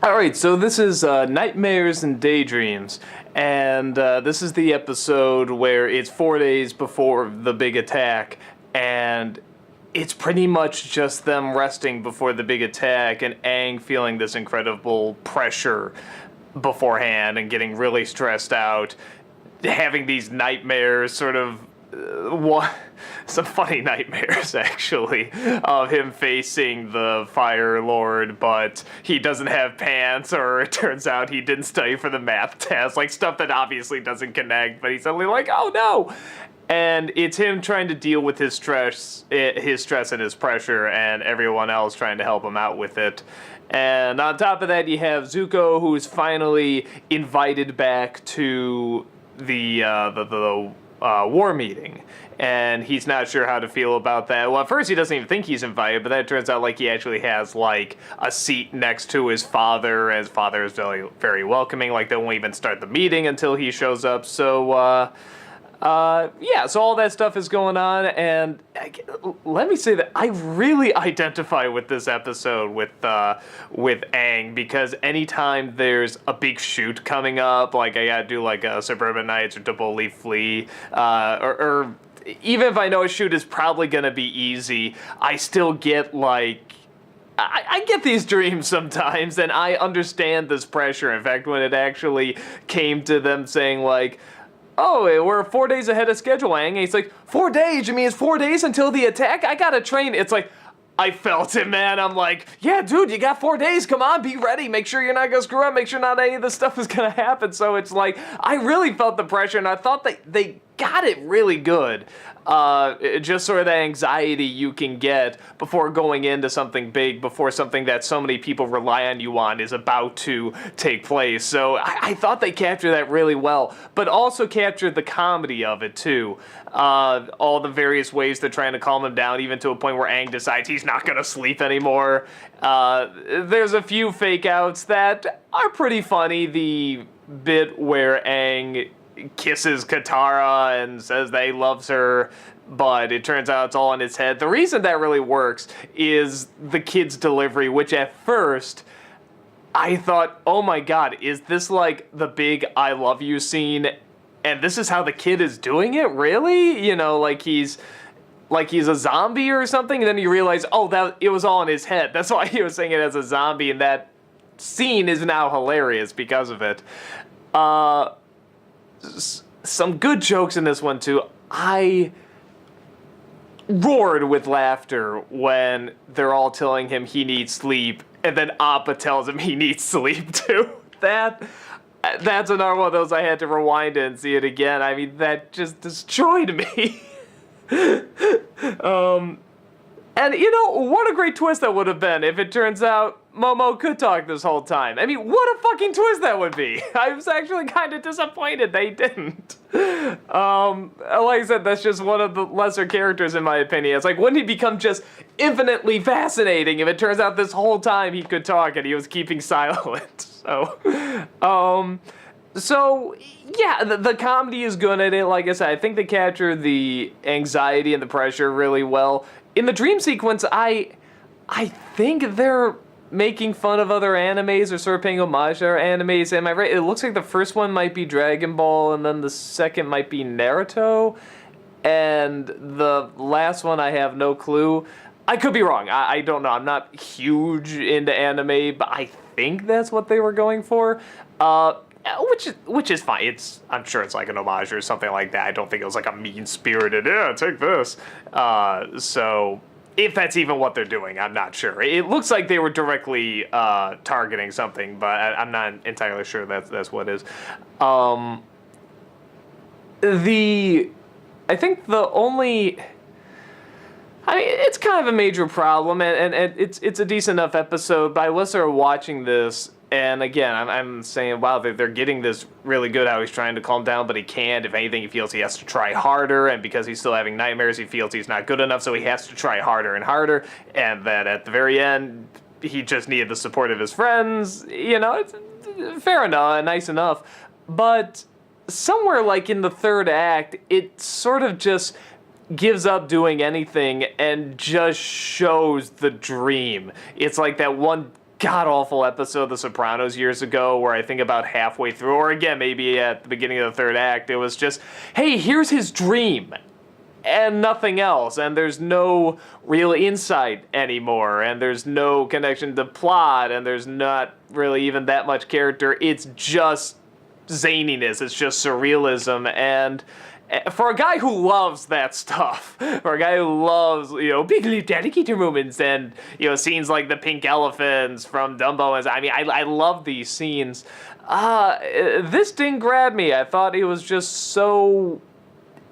All right, so this is Nightmares and Daydreams, and this is the episode where it's 4 days before the big attack, and it's pretty much just them resting before the big attack, and Aang feeling this incredible pressure beforehand and getting really stressed out, having these nightmares, sort of some funny nightmares actually of him facing the Fire Lord, but he doesn't have pants, or it turns out he didn't study for the math test, like stuff that obviously doesn't connect, but he's suddenly like, oh no. And it's him trying to deal with his stress and his pressure, and everyone else trying to help him out with it. And on top of that, you have Zuko, who's finally invited back to the war meeting, and he's not sure how to feel about that. Well, at first he doesn't even think he's invited, but then it turns out like he actually has like a seat next to his father, and his father is very, very welcoming. Like they won't even start the meeting until he shows up. So yeah, so all that stuff is going on, and let me say that I really identify with this episode with Aang, because anytime there's a big shoot coming up, like I gotta do like a Suburban Nights or Double Leaf Flea, or even if I know a shoot is probably gonna be easy, I still get like, I get these dreams sometimes, and I understand this pressure. In fact, when it actually came to them saying like, oh, we're 4 days ahead of schedule, Aang. And he's like, 4 days? You mean it's 4 days until the attack? I gotta train. It's like, I felt it, man. I'm like, yeah, dude, you got 4 days. Come on, be ready. Make sure you're not gonna screw up. Make sure not any of this stuff is gonna happen. So it's like, I really felt the pressure, and I thought that they got it really good. Just sort of that anxiety you can get before going into something big, before something that so many people rely on you on is about to take place. So I thought they captured that really well, but also captured the comedy of it too. All the various ways they're trying to calm him down, even to a point where Aang decides he's not going to sleep anymore. There's a few fake outs that are pretty funny. The bit where Aang kisses Katara and says that he loves her, but it turns out it's all in his head. The reason that really works is the kid's delivery, which at first I thought, oh my god, is this like the big I love you scene? And this is how the kid is doing it? Really? You know, like he's a zombie or something, and then you realize, oh, that it was all in his head. That's why he was saying it as a zombie, and that scene is now hilarious because of it. Some good jokes in this one too. I roared with laughter when they're all telling him he needs sleep, and then Appa tells him he needs sleep too. That's another one of those I had to rewind it and see it again. I mean, that just destroyed me. And you know, what a great twist that would have been if it turns out Momo could talk this whole time. I mean, what a fucking twist that would be. I was actually kind of disappointed they didn't. Like I said, that's just one of the lesser characters in my opinion. It's like, wouldn't he become just infinitely fascinating if it turns out this whole time he could talk and he was keeping silent? So yeah, the comedy is good at it. Like I said, I think they capture the anxiety and the pressure really well. In the dream sequence, I think they're making fun of other animes or sort of paying homage to other animes. Am I right? It looks like the first one might be Dragon Ball, and then the second might be Naruto, and the last one I have no clue. I could be wrong. I don't know. I'm not huge into anime, but I think that's what they were going for. Which is fine. I'm sure it's like an homage or something like that. I don't think it was like a mean-spirited, yeah, take this. So if that's even what they're doing, I'm not sure. It looks like they were directly targeting something, but I'm not entirely sure that's what it is. I think the only... I mean, it's kind of a major problem, and it's a decent enough episode, but I was sort of watching this, and again, I'm saying, wow, they're getting this really good, how he's trying to calm down, but he can't. If anything, he feels he has to try harder, and because he's still having nightmares, he feels he's not good enough, so he has to try harder and harder, and that at the very end, he just needed the support of his friends. You know, it's fair enough, nice enough, but somewhere like in the third act, it sort of just gives up doing anything and just shows the dream. It's like that one god-awful episode of The Sopranos years ago where I think about halfway through, or again, maybe at the beginning of the third act, it was just, hey, here's his dream, and nothing else, and there's no real insight anymore, and there's no connection to plot, and there's not really even that much character. It's just zaniness, it's just surrealism, and for a guy who loves that stuff, for a guy who loves, big dedicated moments and, scenes like the pink elephants from Dumbo, I love these scenes. This didn't grab me. I thought it was just so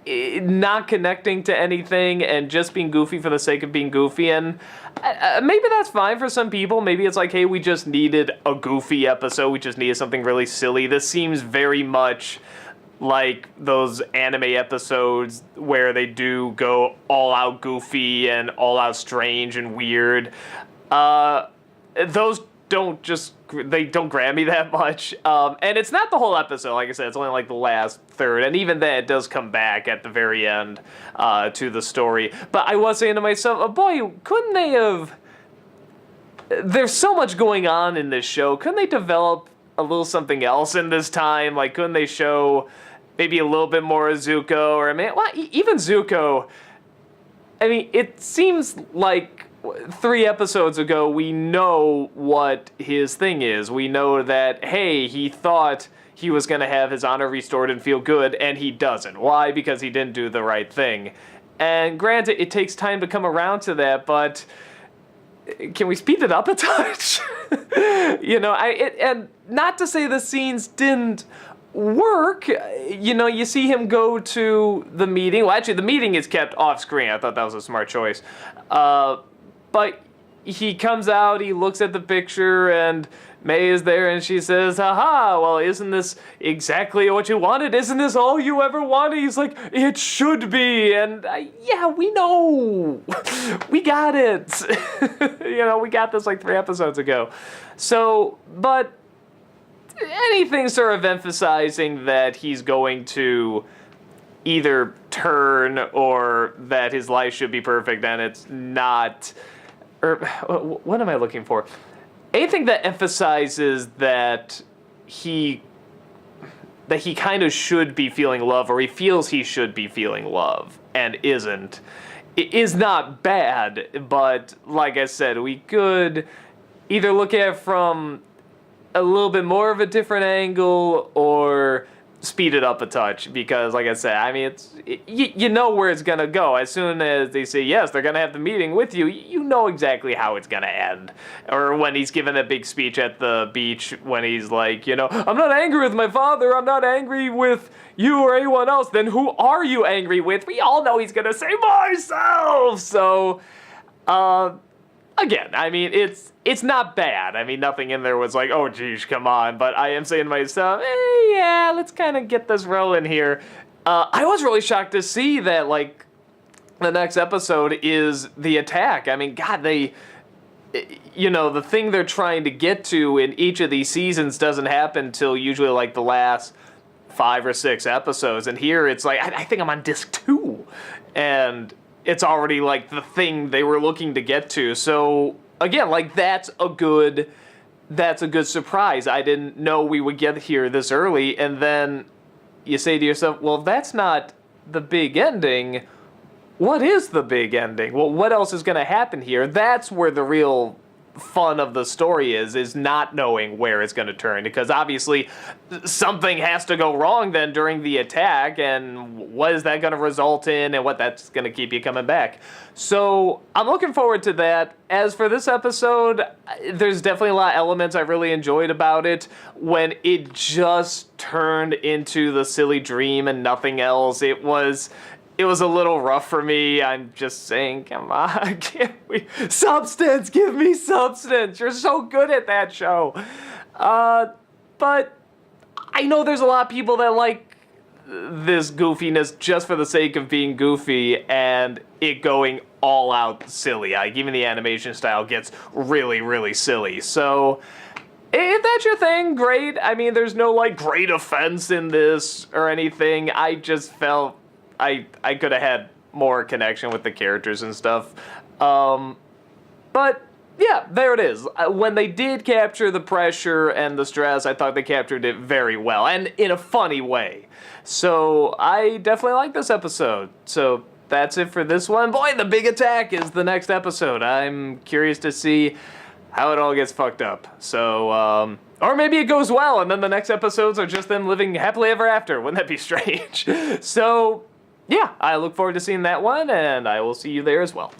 not connecting to anything and just being goofy for the sake of being goofy, and maybe that's fine for some people. Maybe it's like, hey, we just needed a goofy episode, we just needed something really silly. This seems very much like those anime episodes where they do go all out goofy and all out strange and weird. Those they don't grab me that much. And it's not the whole episode, like I said, it's only like the last third, and even then it does come back at the very end to the story. But I was saying to myself, oh boy, couldn't they have... There's so much going on in this show, couldn't they develop a little something else in this time? Like, couldn't they show maybe a little bit more of Zuko, or even Zuko, it seems like 3 episodes ago, we know what his thing is. We know that, hey, he thought he was going to have his honor restored and feel good, and he doesn't. Why? Because he didn't do the right thing. And granted, it takes time to come around to that, but can we speed it up a touch? And not to say the scenes didn't work. You see him go to the meeting. Well, actually, the meeting is kept off screen. I thought that was a smart choice. But he comes out, he looks at the picture, and May is there, and she says, haha, well, isn't this exactly what you wanted? Isn't this all you ever wanted? He's like, it should be. And yeah, we know. We got it. We got this like 3 episodes ago. So, but anything sort of emphasizing that he's going to either turn or that his life should be perfect and it's not, or what am I looking for? Anything that emphasizes that he kind of should be feeling love, or he feels he should be feeling love and isn't, it is not bad. But like I said, we could either look at it from a little bit more of a different angle or speed it up a touch, because like I said, you know where it's gonna go. As soon as they say yes, they're gonna have the meeting with you, you know exactly how it's gonna end. Or when he's giving that big speech at the beach, when he's like, I'm not angry with my father, I'm not angry with you or anyone else. Then who are you angry with? We all know he's gonna say myself. So again, it's not bad. Nothing in there was like, oh, geez, come on. But I am saying to myself, yeah, let's kind of get this rolling here. I was really shocked to see that, like, the next episode is the attack. God, the thing they're trying to get to in each of these seasons doesn't happen till usually, like, the last 5 or 6 episodes. And here it's like, I think I'm on disc 2. And it's already, like, the thing they were looking to get to. So, again, like, that's a good surprise. I didn't know we would get here this early, and then you say to yourself, well, if that's not the big ending, what is the big ending? Well, what else is going to happen here? That's where the real fun of the story is not knowing where it's going to turn, because obviously something has to go wrong then during the attack, and what is that going to result in, and what that's going to keep you coming back. So I'm looking forward to that. As for this episode, there's definitely a lot of elements I really enjoyed about it. When it just turned into the silly dream and nothing else, it was a little rough for me. I'm just saying, come on, substance, give me substance. You're so good at that show. But I know there's a lot of people that like this goofiness just for the sake of being goofy and it going all out silly. Like, even the animation style gets really, really silly. So if that's your thing, great. There's no, like, great offense in this or anything. I just felt I could have had more connection with the characters and stuff. But Yeah, there it is. When they did capture the pressure and the stress, I thought they captured it very well, and in a funny way. So I definitely like this episode. So that's it for this one. Boy, the big attack is the next episode. I'm curious to see how it all gets fucked up. So, or maybe it goes well, and then the next episodes are just them living happily ever after. Wouldn't that be strange? So, yeah, I look forward to seeing that one, and I will see you there as well.